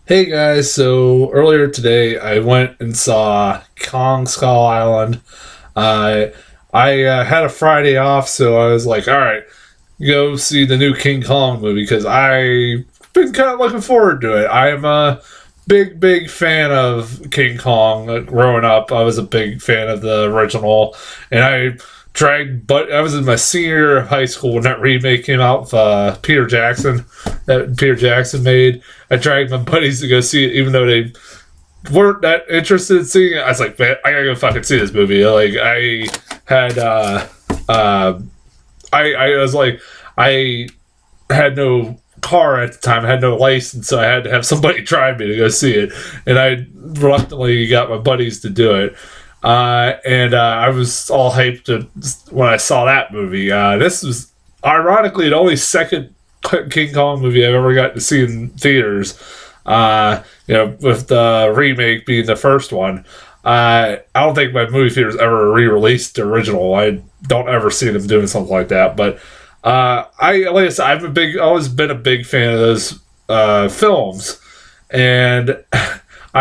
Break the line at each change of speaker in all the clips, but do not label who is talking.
Hey guys, so earlier today I went and saw Kong Skull Island. Uh, I had a Friday off, so I was like, all right, go see the new King Kong movie because I've been kind of looking forward to it. I'm a big fan of King Kong. Growing up, I was a big fan of the original, and I was in my senior year of high school when that remake came out with Peter Jackson, that Peter Jackson made. I dragged my buddies to go see it, even though they weren't that interested in seeing it. I was like, man, I gotta go fucking see this movie. Like, I had, uh, I was like, I had no car at the time. I had no license, so I had to have somebody drive me to go see it. And I reluctantly got my buddies to do it. And I was all hyped when I saw that movie. This was ironically the only second King Kong movie I've ever got to see in theaters. With the remake being the first one. I don't think my movie theaters ever re-released the original. I don't ever see them doing something like that. But like I said, always been a big fan of those films, and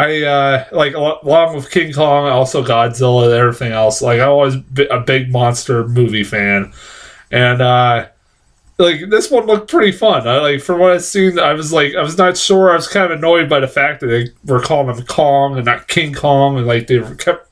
along with King Kong, also Godzilla and everything else. Like I always been a big monster movie fan, and like this one looked pretty fun. From what I've seen, I was not sure. I was kind of annoyed by the fact that they were calling him Kong and not King Kong, and like they kept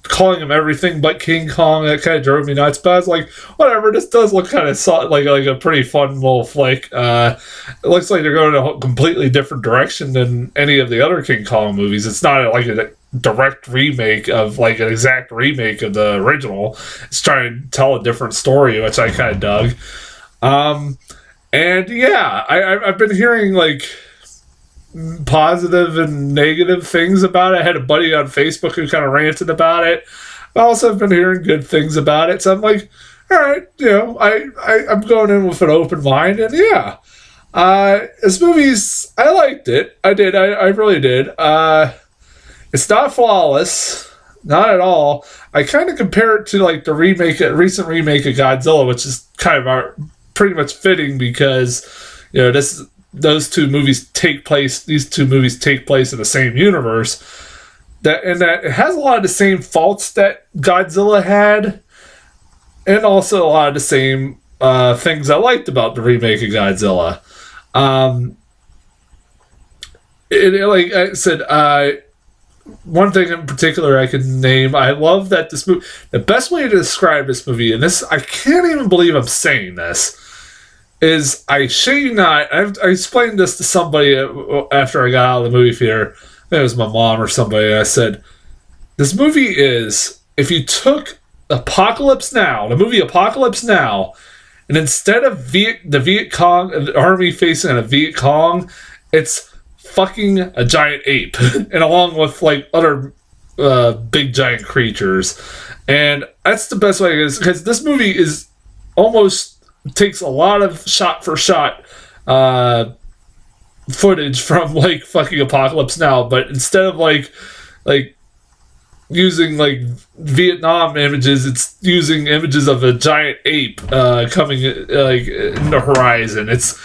calling him everything but King Kong. That kind of drove me nuts. But I was like, whatever. This does look kind of like a pretty fun little flick. It looks like they're going in a completely different direction than any of the other King Kong movies. It's not like a direct remake of like an exact remake of the original. It's trying to tell a different story, which I kind of dug. And yeah, I've been hearing like positive and negative things about it. I had a buddy on Facebook who kind of ranted about it. I also have been hearing good things about it. So I'm like, all right, I'm going in with an open mind, and yeah. This movie's, I liked it. I really did. It's not flawless. Not at all. I kind of compare it to like a recent remake of Godzilla, which is kind of pretty much fitting because these two movies take place in the same universe. That it has a lot of the same faults that Godzilla had, and also a lot of the same things I liked about the remake of Godzilla. Like I said, one thing in particular I can name, I love that this movie. The best way to describe this movie, and this I can't even believe I'm saying this, is I shit you not. I explained this to somebody after I got out of the movie theater. I think it was my mom or somebody. I said, "This movie is if you took Apocalypse Now, the movie Apocalypse Now, and instead of the Viet Cong, the army facing a Viet Cong, it's fucking a giant ape, and along with like other big giant creatures, and that's the best way because this movie is almost." Takes a lot of shot for shot footage from like fucking Apocalypse Now, but instead of like using like Vietnam images, it's using images of a giant ape coming like in the horizon. It's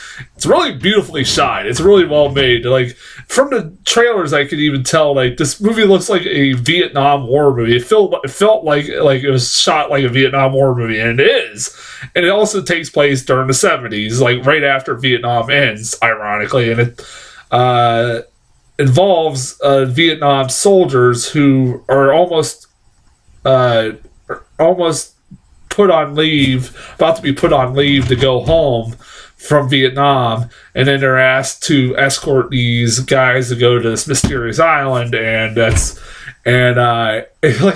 really beautifully shot. It's really well made. Like from the trailers, I could even tell like this movie looks like a Vietnam War movie. It felt like it was shot like a Vietnam War movie, and it is. And it also takes place during the 70s, like right after Vietnam ends, ironically, and it involves Vietnam soldiers who are almost put on leave, about to be put on leave to go home from Vietnam, and then they're asked to escort these guys to go to this mysterious island, and like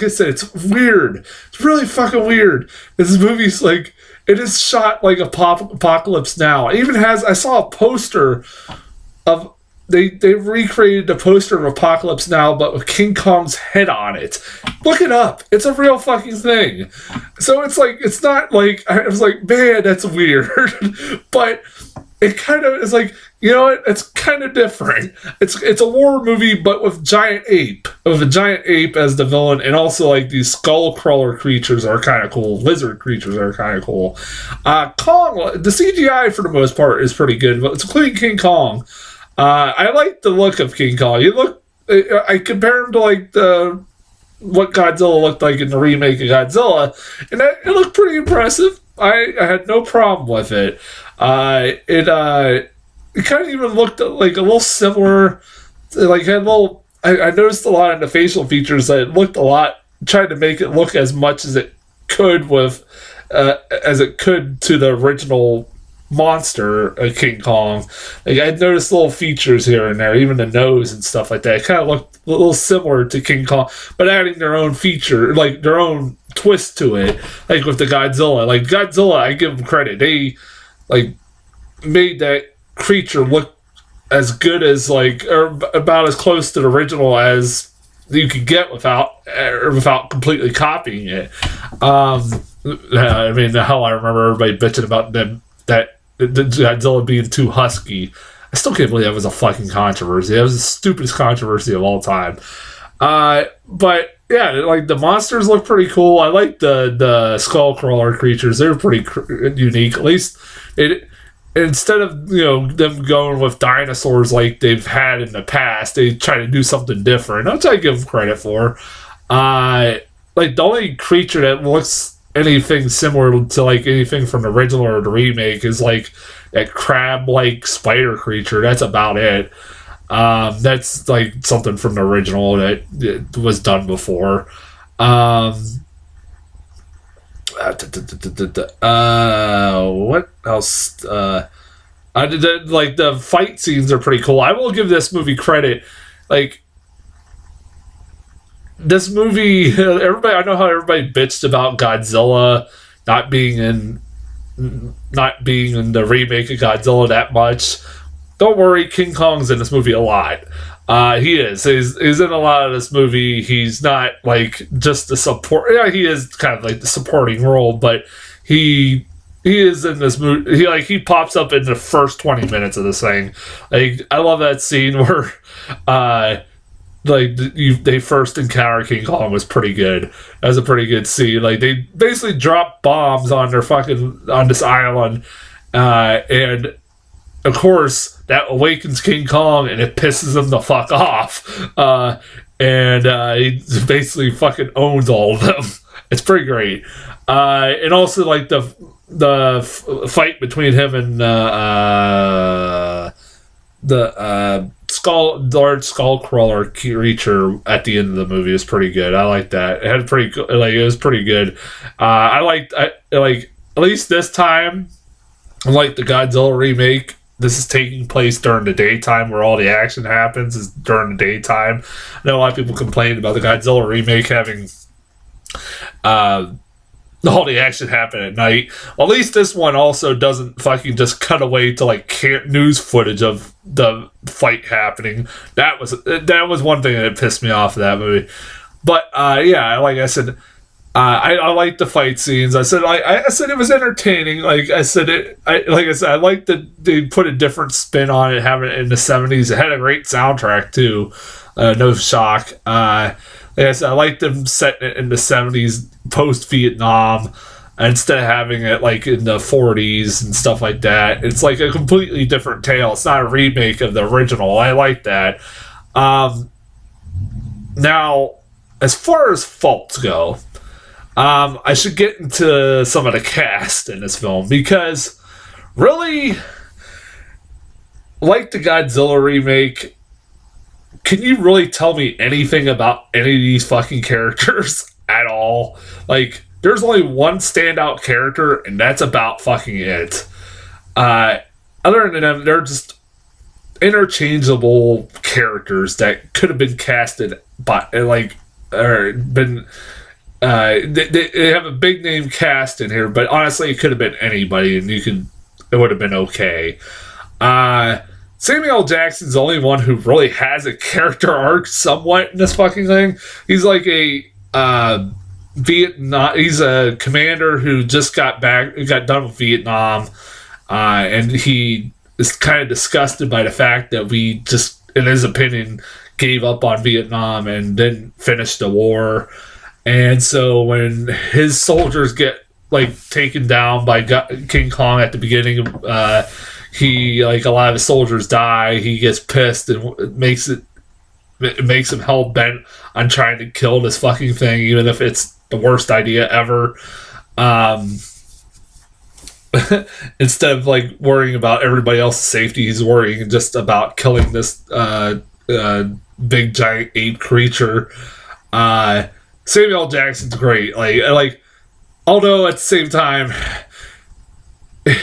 I said, it's weird. It's really fucking weird. This movie's like, it is shot like Apocalypse Now. It even has, I saw a poster of, they recreated the poster of Apocalypse Now, but with King Kong's head on it. Look it up. It's a real fucking thing. So it's like, it's not like, I was like, man, that's weird. But it kind of is like, you know what? It's kind of different. It's a war movie, but with a giant ape as the villain, and also like these skull crawler creatures are kind of cool. Lizard creatures are kind of cool. Kong, the CGI for the most part is pretty good, but it's including King Kong. I like the look of King Kong. I compare him to like the what Godzilla looked like in the remake of Godzilla, and it looked pretty impressive. I had no problem with it. It kind of even looked like a little similar. Like had a little. I noticed a lot in the facial features that it looked a lot. Tried to make it look as much as it could as it could to the original monster King Kong. Like I noticed little features here and there, even the nose and stuff like that. It kind of looked a little similar to King Kong, but adding their own feature, like their own twist to it. Like with the Godzilla, like Godzilla, I give them credit. They like made that creature look as good as like, or about as close to the original as you could get without completely copying it. I mean, the hell, I remember everybody bitching about them that Godzilla being too husky. I still can't believe that was a fucking controversy. That was the stupidest controversy of all time. But yeah, like the monsters look pretty cool. I like the skull crawler creatures. They're pretty unique. At least instead of them going with dinosaurs like they've had in the past, they try to do something different, which I give them credit for. Like the only creature that looks anything similar to like anything from the original or the remake is like that crab-like spider creature. That's about it. That's like something from the original that was done before. What else? Like the fight scenes are pretty cool. I will give this movie credit. Like this movie, everybody. I know how everybody bitched about Godzilla not being in the remake of Godzilla that much. Don't worry, King Kong's in this movie a lot. He is. He's in a lot of this movie. He's not like just the support. Yeah, he is kind of like the supporting role, but he is in this movie. He pops up in the first 20 minutes of this thing. Like I love that scene where they first encounter King Kong was pretty good. That was a pretty good scene. Like they basically drop bombs on this island, and of course that awakens King Kong and it pisses him the fuck off. And he basically fucking owns all of them. It's pretty great. And also like the fight between him and the large skull crawler creature at the end of the movie is pretty good. I like that. It was pretty good. At least this time, unlike the Godzilla remake, this is taking place during the daytime where all the action happens is during the daytime. I know a lot of people complained about the Godzilla remake having all the action happen at night. Well, at least this one also doesn't fucking just cut away to like news footage of the fight happening. That was one thing that pissed me off of that movie. But yeah, like I said, I like the fight scenes. I said it was entertaining. I like that they put a different spin on it, having it in the 70s. It had a great soundtrack too. No shock. Like I said, I like them setting it in the 70s, post Vietnam, instead of having it like in the 40s and stuff like that. It's like a completely different tale. It's not a remake of the original. I like that. Now, as far as faults go, I should get into some of the cast in this film, because really, like the Godzilla remake, can you really tell me anything about any of these fucking characters at all? Like, there's only one standout character, and that's about fucking it. Other than them, they're just interchangeable characters that could have been casted by, like, or been... they have a big name cast in here, but honestly, it could have been anybody, and it would have been okay. Samuel L. Jackson's the only one who really has a character arc somewhat in this fucking thing. He's like a Vietnam. He's a commander who just got done with Vietnam, and he is kind of disgusted by the fact that we just, in his opinion, gave up on Vietnam and didn't finish the war. And so when his soldiers get like taken down by King Kong at the beginning, he, like, a lot of his soldiers die. He gets pissed and it makes him hell bent on trying to kill this fucking thing, even if it's the worst idea ever. Instead of, like, worrying about everybody else's safety, he's worrying just about killing this big giant ape creature. Samuel L. Jackson's great. Like, although at the same time,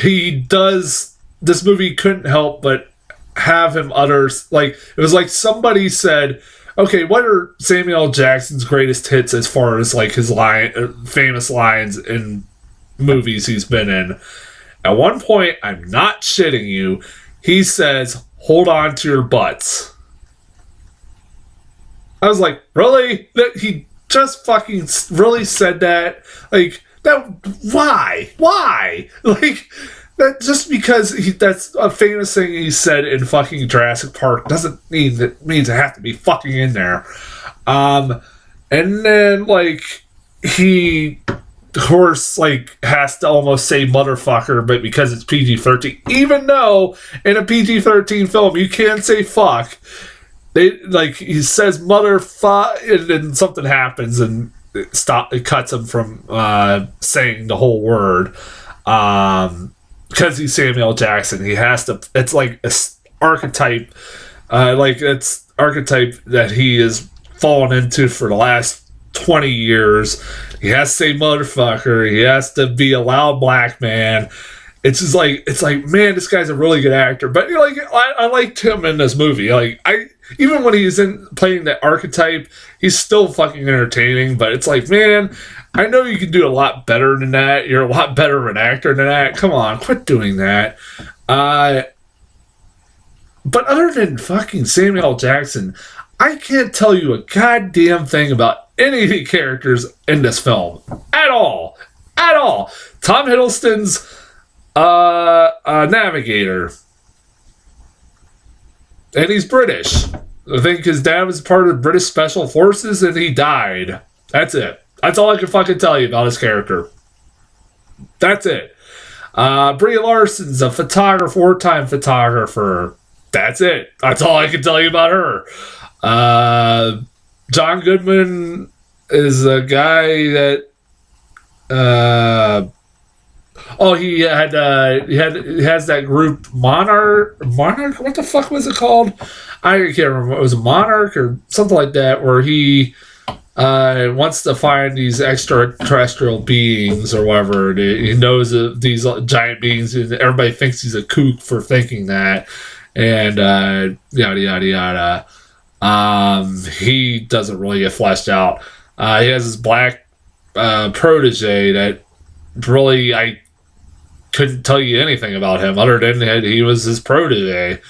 he does. This movie couldn't help but have him utter, like, it was like somebody said, okay, what are Samuel L. Jackson's greatest hits as far as, like, his famous lines in movies he's been in? At one point, I'm not shitting you, he says, "Hold on to your butts." I was like, really? That he just fucking really said that? Like, that, why? Like, that just because that's a famous thing he said in fucking Jurassic Park doesn't mean that means it has to be fucking in there. And then, like, he, of course, like, has to almost say motherfucker, but because it's PG-13, even though in a PG-13 film you can say fuck, he says motherfuck, and then something happens and it cuts him from saying the whole word. Because he's Samuel Jackson, he has to. It's like an archetype, it's archetype that he has fallen into for the last 20 years. He has to say motherfucker. He has to be a loud black man. It's just like, man, this guy's a really good actor. But, you know, like, I liked him in this movie. Like, even when he's in playing that archetype, he's still fucking entertaining. But it's like, man, I know you can do a lot better than that. You're a lot better of an actor than that. Come on, quit doing that. But other than fucking Samuel L. Jackson, I can't tell you a goddamn thing about any of the characters in this film. At all. Tom Hiddleston's navigator. And he's British. I think his dad was part of British Special Forces and he died. That's it. That's all I can fucking tell you about his character. That's it. Brie Larson's a photographer, wartime photographer. That's it. That's all I can tell you about her. John Goodman is a guy that he has that group Monarch. What the fuck was it called? I can't remember. It was a Monarch or something like that, where he wants to find these extraterrestrial beings or whatever. He knows these giant beings, and everybody thinks he's a kook for thinking that, and yada yada yada. He doesn't really get fleshed out. He has this black protege that really I couldn't tell you anything about him other than that he was his protege.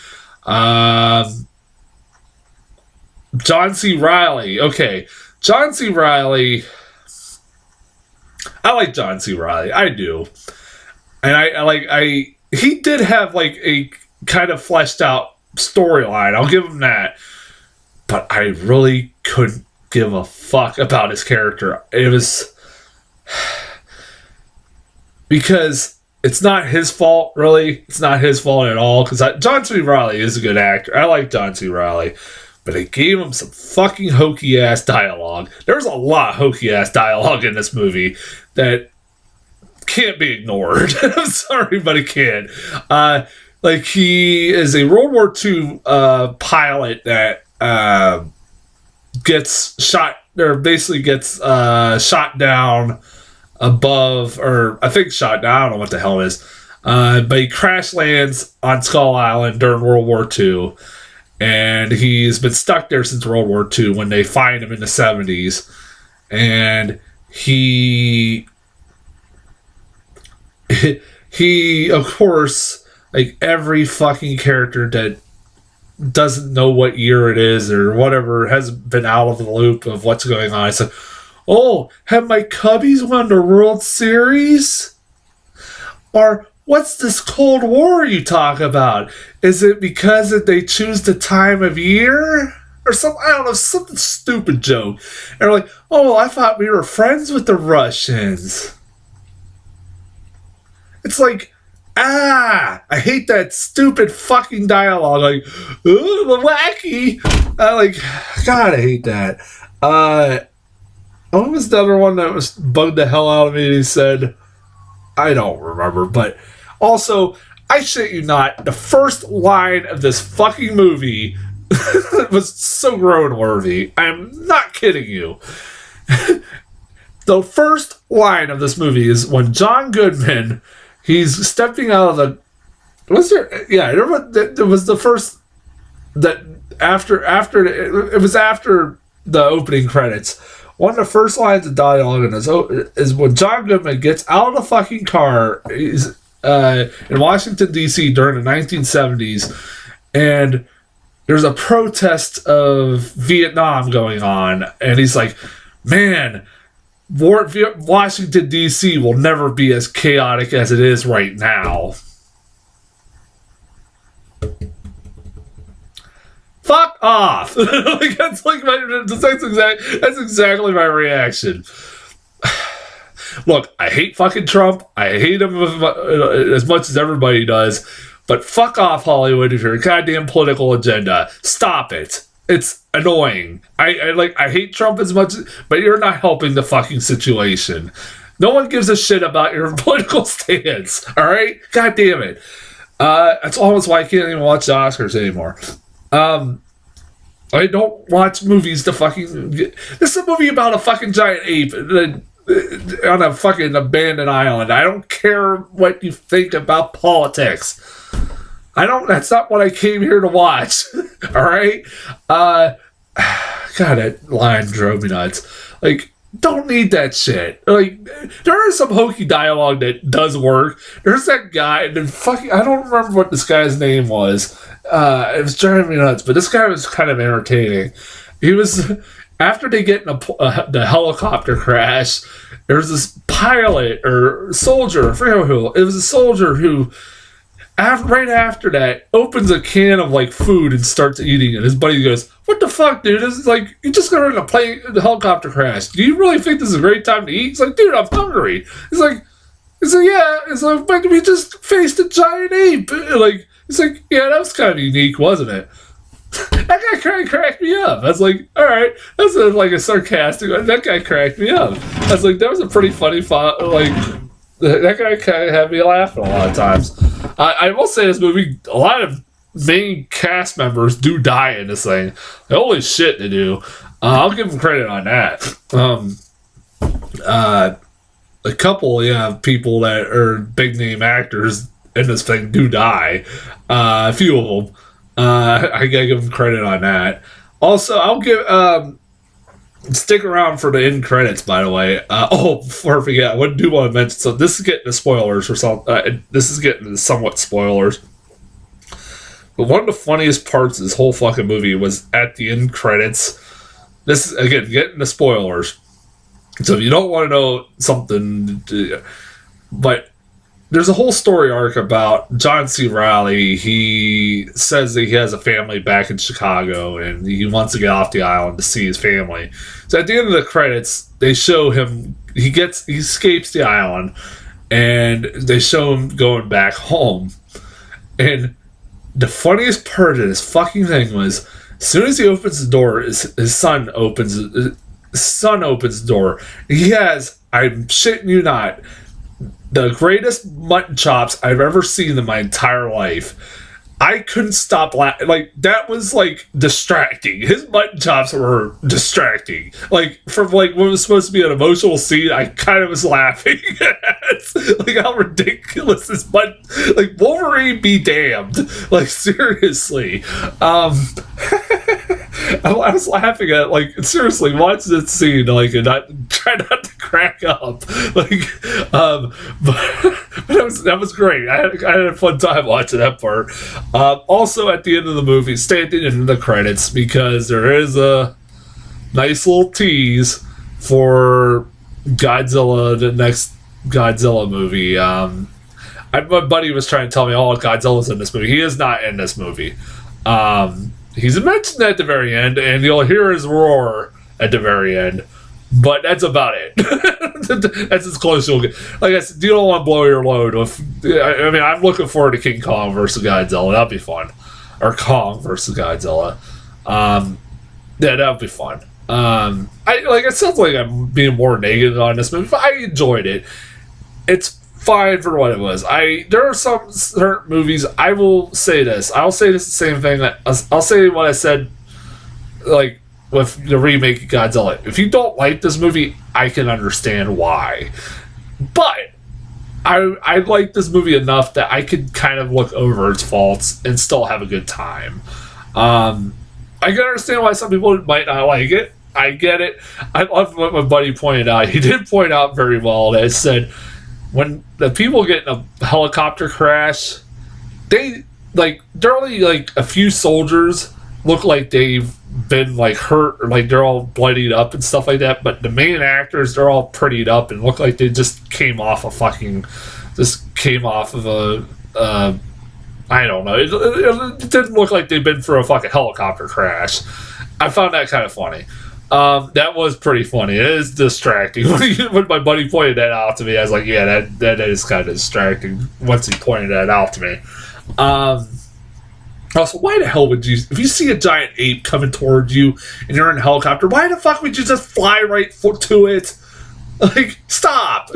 John C. Reilly. Okay. John C. Reilly. I like John C. Reilly. I do. And he did have like a kind of fleshed out storyline. I'll give him that. But I really couldn't give a fuck about his character. It was because it's not his fault, really. It's not his fault at all. Because John C. Reilly is a good actor. I like John C. Reilly. But they gave him some fucking hokey-ass dialogue. There's a lot of hokey-ass dialogue in this movie that can't be ignored. I'm sorry, but it can't. Like, he is a World War II pilot that gets shot, or basically gets shot down above, or I think shot down, I don't know what the hell it is. But he crash lands on Skull Island during World War II. And he's been stuck there since World War II when they find him in the 70s. And he, of course, like every fucking character that doesn't know what year it is or whatever, has been out of the loop of what's going on. It's like, oh, have my Cubbies won the World Series? Or what's this Cold War you talk about? Is it because they choose the time of year? Or something, I don't know, some stupid joke. And they're like, oh, I thought we were friends with the Russians. It's like, I hate that stupid fucking dialogue. Like, ooh, wacky. Like, God, I hate that. What was the other one that was bugged the hell out of me? And he said, I don't remember, but also, I shit you not, the first line of this fucking movie was so groan worthy. I'm not kidding you. The first line of this movie is when John Goodman, he's stepping out of the. Was there? Yeah, there was the first that after it was after the opening credits. One of the first lines of dialogue in this is when John Goodman gets out of the fucking car. He's in Washington D.C. during the 1970s, and there's a protest of Vietnam going on, and he's like, "Man, Washington D.C. will never be as chaotic as it is right now." Fuck off! That's exactly my reaction. Look, I hate fucking Trump. I hate him as much as everybody does. But fuck off, Hollywood, with your goddamn political agenda. Stop it. It's annoying. I hate Trump as much, but you're not helping the fucking situation. No one gives a shit about your political stance. All right? God damn it. That's almost why I can't even watch the Oscars anymore. I don't watch movies to fucking. This is a movie about a fucking giant ape on a fucking abandoned island. I don't care what you think about politics. That's not what I came here to watch. All right? God, that line drove me nuts. Like, don't need that shit. Like, there is some hokey dialogue that does work. There's that guy, and then fucking, I don't remember what this guy's name was. It was driving me nuts, but this guy was kind of entertaining. He was, after they get in the helicopter crash, there was this pilot or soldier, I forget who, it was a soldier who, right after that, opens a can of like food and starts eating it. His buddy goes, "What the fuck, dude? This is like, you just got in a plane, the helicopter crash. Do you really think this is a great time to eat?" He's like, "Dude, I'm hungry." He's like, "Yeah." It's like, "But we just faced a giant ape." Like, he's like, "Yeah, that was kind of unique, wasn't it?" That guy kind of cracked me up. I was like, all right, that's like a sarcastic. That guy cracked me up. I was like, that was a pretty funny that guy kind of had me laughing a lot of times. I will say this movie, a lot of main cast members do die in this thing. Holy shit, they do. I'll give them credit on that. A couple, people that are big name actors in this thing do die. A few of them. I gotta give them credit on that. Also, I'll give stick around for the end credits, by the way. Before I forget, I do want to mention, so this is getting to spoilers or something. This is getting to somewhat spoilers. But one of the funniest parts of this whole fucking movie was at the end credits. This is, again, getting to spoilers. So if you don't want to know something, but there's a whole story arc about John C. Reilly. He says that he has a family back in Chicago and he wants to get off the island to see his family. So at the end of the credits, they show him, he escapes the island and they show him going back home. And the funniest part of this fucking thing was, as soon as he opens the door, his son opens the door. He has, I'm shitting you not, the greatest mutton chops I've ever seen in my entire life. I couldn't stop laughing. Like, that was, like, distracting. His mutton chops were distracting. Like, from, like, what was supposed to be an emotional scene, I kind of was laughing at, like, how ridiculous this mutton... Like, Wolverine be damned. Like, seriously. I was laughing at, like, seriously, watch this scene, like, and try not to crack up. Like, but that was great. I had a fun time watching that part. Also, at the end of the movie, stay at the end of the credits, because there is a nice little tease for Godzilla, the next Godzilla movie. My buddy was trying to tell me, Godzilla's in this movie. He is not in this movie. He's mentioned at the very end, and you'll hear his roar at the very end. but that's about it. That's as close you'll get. Like I said, you don't want to blow your load. I mean, I'm looking forward to King Kong versus Godzilla. That'll be fun. Or Kong versus Godzilla. Yeah, that'll be fun. It sounds like I'm being more negative on this movie, but I enjoyed it. It's fine for what it was. There are some certain movies. I will say this. I'll say this the same thing. I'll say what I said, like with the remake of Godzilla. If you don't like this movie, I can understand why. But I like this movie enough that I could kind of look over its faults and still have a good time. I can understand why some people might not like it. I get it. I love what my buddy pointed out. He did point out very well that it said when the people get in a helicopter crash, they're only like a few soldiers look like they've been like hurt or like they're all bloodied up and stuff like that. But the main actors, they're all prettied up and look like they just came off of a I don't know. It didn't look like they'd been through a fucking helicopter crash. I found that kind of funny. That was pretty funny. It is distracting. When my buddy pointed that out to me, I was like, yeah, that is kind of distracting once he pointed that out to me. Also, why the hell would you, if you see a giant ape coming towards you and you're in a helicopter, why the fuck would you just fly right to it? Like, stop.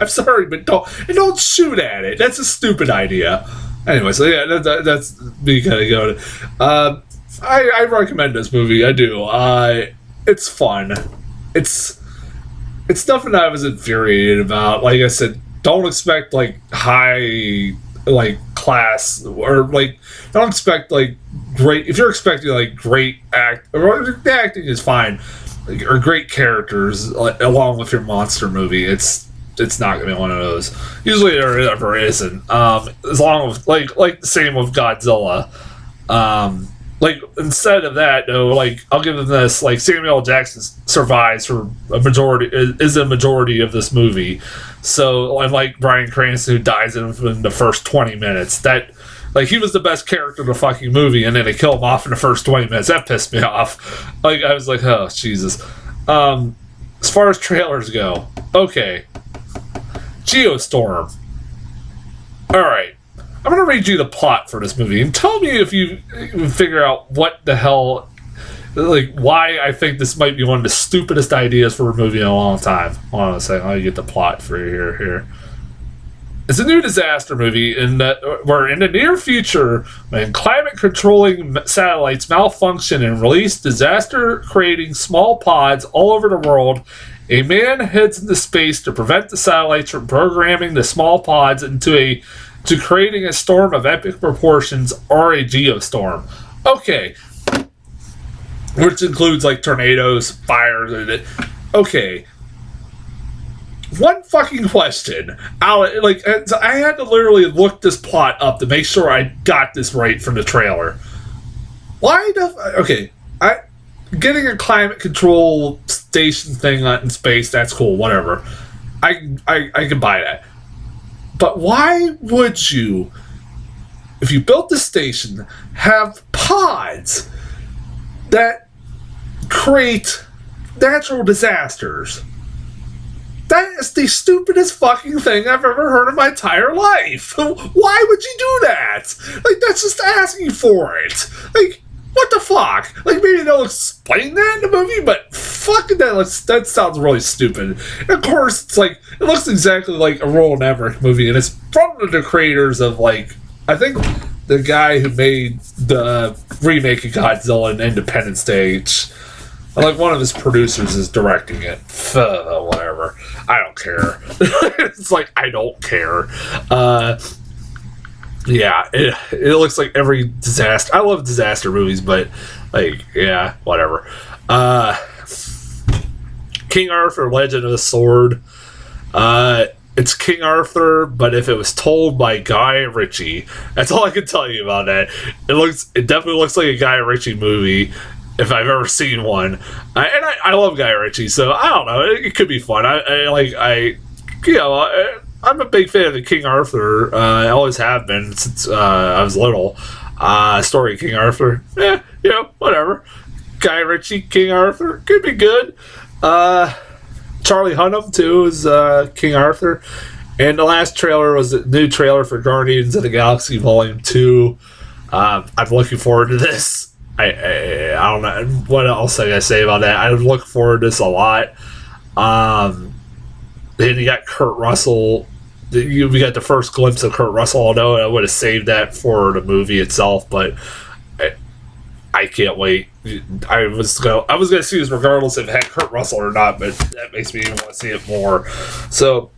I'm sorry, but don't shoot at it. That's a stupid idea. Anyway, so yeah, that's me kind of going. I recommend this movie. I do. It's fun. It's nothing I was infuriated about. Like I said, don't expect like high like class or like don't expect like great. If you're expecting like great the acting is fine, like, or great characters like, along with your monster movie, it's not gonna be one of those. Usually there ever isn't. As long as like the same with Godzilla. Like instead of that, though, like I'll give them this: like Samuel L. Jackson survives for a majority is a majority of this movie. So unlike Bryan Cranston, who dies in the first 20 minutes, that like he was the best character in the fucking movie, and then they kill him off in the first 20 minutes. That pissed me off. Like I was like, oh Jesus. As far as trailers go, okay. Geostorm. All right. I'm going to read you the plot for this movie and tell me if you figure out what the hell, like, why I think this might be one of the stupidest ideas for a movie in a long time. Hold on a second. Let me get the plot for you here. It's a new disaster movie where in the near future, when climate-controlling satellites malfunction and release disaster-creating small pods all over the world, a man heads into space to prevent the satellites from programming the small pods to creating a storm of epic proportions or a geostorm. Okay. Which includes like tornadoes, fires. Okay. One fucking question. I had to literally look this plot up to make sure I got this right from the trailer. Getting a climate control station thing in space, that's cool, whatever. I can buy that. But why would you, if you built the station, have pods that create natural disasters? That is the stupidest fucking thing I've ever heard in my entire life. Why would you do that? Like, that's just asking for it. Like, what the fuck? Like, maybe they'll explain that in the movie, but fucking that sounds really stupid. And of course, it's like, it looks exactly like a Roland Emmerich movie, and it's from the creators of, like, I think the guy who made the remake of Godzilla and Independence Day. And, like, one of his producers is directing it. Whatever. I don't care. It's like, I don't care. Yeah, it looks like every disaster. I love disaster movies, but like, yeah, whatever. King Arthur: Legend of the Sword. It's King Arthur, but if it was told by Guy Ritchie, that's all I can tell you about that. It definitely looks like a Guy Ritchie movie if I've ever seen one. I love Guy Ritchie, so I don't know. It could be fun. I'm a big fan of the King Arthur. I always have been since I was little. Story of King Arthur. Whatever. Guy Ritchie, King Arthur. Could be good. Charlie Hunnam too is King Arthur, and the last trailer was a new trailer for Guardians of the Galaxy Volume 2. I'm looking forward to this. I don't know what else I gotta say about that. I look forward to this a lot. Then you got Kurt Russell. We got the first glimpse of Kurt Russell. Although I would have saved that for the movie itself, but I can't wait. I was gonna see this regardless if it had Kurt Russell or not, but that makes me even want to see it more. So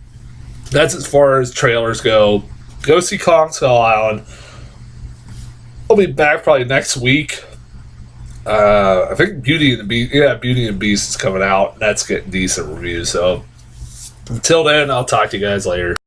that's as far as trailers go. Go see Kong Skull Island. I'll be back probably next week. I think Beauty and the Beast. Yeah, Beauty and the Beast is coming out. That's getting decent reviews. So until then, I'll talk to you guys later.